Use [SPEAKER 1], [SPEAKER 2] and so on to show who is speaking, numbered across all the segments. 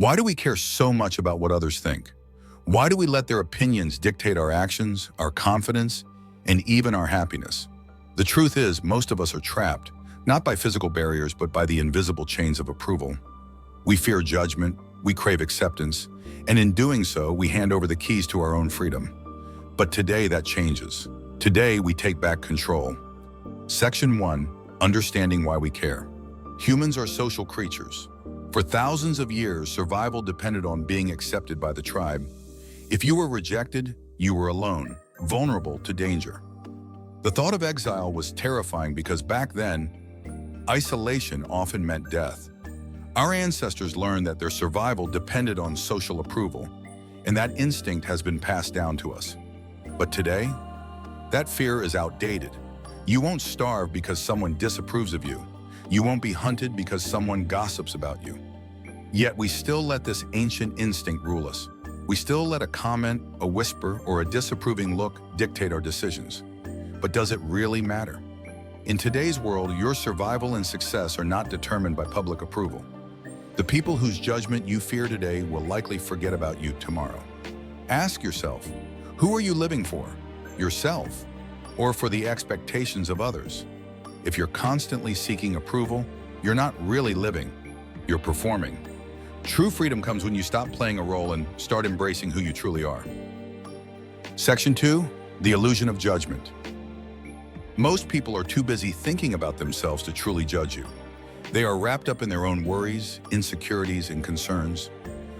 [SPEAKER 1] Why do we care so much about what others think? Why do we let their opinions dictate our actions, our confidence, and even our happiness? The truth is, most of us are trapped, not by physical barriers, but by the invisible chains of approval. We fear judgment, we crave acceptance, and in doing so, we hand over the keys to our own freedom. But today that changes. Today we take back control. Section 1. Understanding why we care. Humans are social creatures. For thousands of years, survival depended on being accepted by the tribe. If you were rejected, you were alone, vulnerable to danger. The thought of exile was terrifying because back then, isolation often meant death. Our ancestors learned that their survival depended on social approval, and that instinct has been passed down to us. But today, that fear is outdated. You won't starve because someone disapproves of you. You won't be hunted because someone gossips about you. Yet we still let this ancient instinct rule us. We still let a comment, a whisper, or a disapproving look dictate our decisions. But does it really matter? In today's world, your survival and success are not determined by public approval. The people whose judgment you fear today will likely forget about you tomorrow. Ask yourself, who are you living for? Yourself, or for the expectations of others? If you're constantly seeking approval, you're not really living, you're performing. True freedom comes when you stop playing a role and start embracing who you truly are. Section 2. The illusion of judgment. Most people are too busy thinking about themselves to truly judge you. They are wrapped up in their own worries, insecurities, and concerns.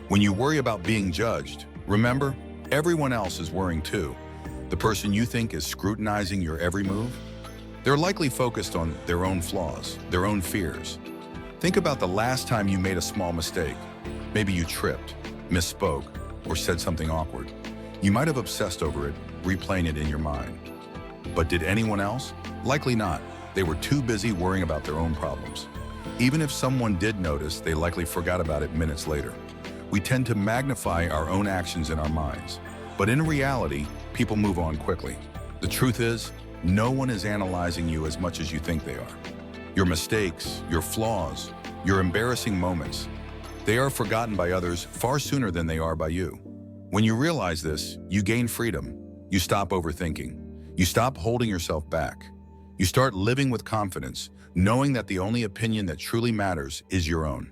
[SPEAKER 1] When you worry about being judged, remember, everyone else is worrying too. The person you think is scrutinizing your every move, they're likely focused on their own flaws, their own fears. Think about the last time you made a small mistake. Maybe you tripped, misspoke, or said something awkward. You might have obsessed over it, replaying it in your mind. But did anyone else? Likely not. They were too busy worrying about their own problems. Even if someone did notice, they likely forgot about it minutes later. We tend to magnify our own actions in our minds. But in reality, people move on quickly. The truth is, no one is analyzing you as much as you think they are. Your mistakes, your flaws, your embarrassing moments, they are forgotten by others far sooner than they are by you. When you realize this, you gain freedom. You stop overthinking. You stop holding yourself back. You start living with confidence, knowing that the only opinion that truly matters is your own.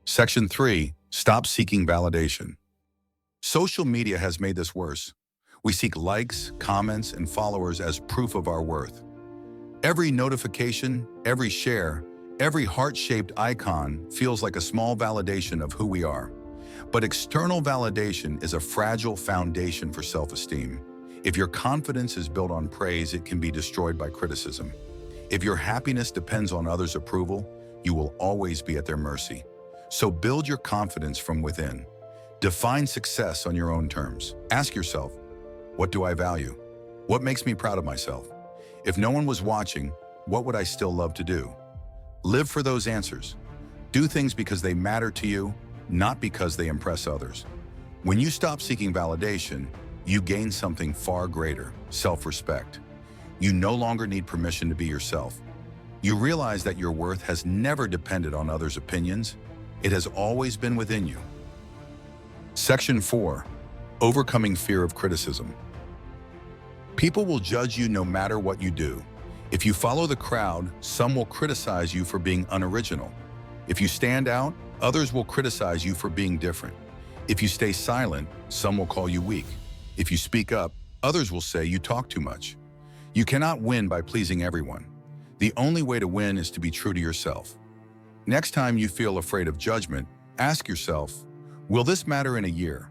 [SPEAKER 1] Section 3. Stop seeking validation. Social media has made this worse. We seek likes, comments, and followers as proof of our worth. Every notification, every share, every heart-shaped icon feels like a small validation of who we are. But external validation is a fragile foundation for self-esteem. If your confidence is built on praise, it can be destroyed by criticism. If your happiness depends on others' approval, you will always be at their mercy. So build your confidence from within. Define success on your own terms. Ask yourself, what do I value? What makes me proud of myself? If no one was watching, what would I still love to do? Live for those answers. Do things because they matter to you, not because they impress others. When you stop seeking validation, you gain something far greater, self-respect. You no longer need permission to be yourself. You realize that your worth has never depended on others' opinions. It has always been within you. Section 4. Overcoming fear of criticism. People will judge you no matter what you do. If you follow the crowd, some will criticize you for being unoriginal. If you stand out, others will criticize you for being different. If you stay silent, some will call you weak. If you speak up, others will say you talk too much. You cannot win by pleasing everyone. The only way to win is to be true to yourself. Next time you feel afraid of judgment, ask yourself, will this matter in a year?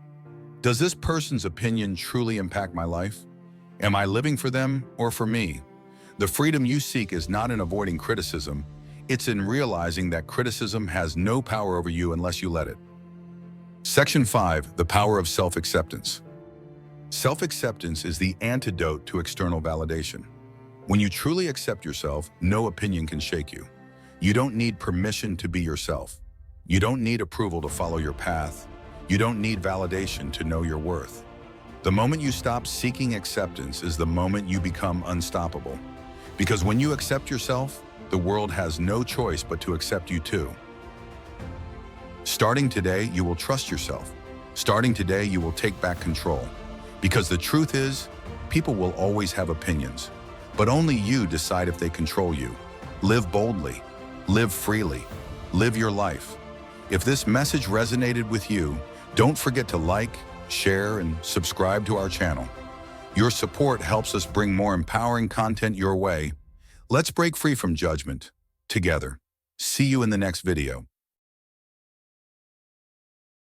[SPEAKER 1] Does this person's opinion truly impact my life? Am I living for them or for me? The freedom you seek is not in avoiding criticism. It's in realizing that criticism has no power over you unless you let it. Section 5. The power of self-acceptance. Self-acceptance is the antidote to external validation. When you truly accept yourself, no opinion can shake you. You don't need permission to be yourself. You don't need approval to follow your path. You don't need validation to know your worth. The moment you stop seeking acceptance is the moment you become unstoppable. Because when you accept yourself, the world has no choice but to accept you too. Starting today, you will trust yourself. Starting today, you will take back control. Because the truth is, people will always have opinions, but only you decide if they control you. Live boldly, live freely, live your life. If this message resonated with you, don't forget to like, share, and subscribe to our channel. Your support helps us bring more empowering content your way. Let's break free from judgment together. See you in the next video.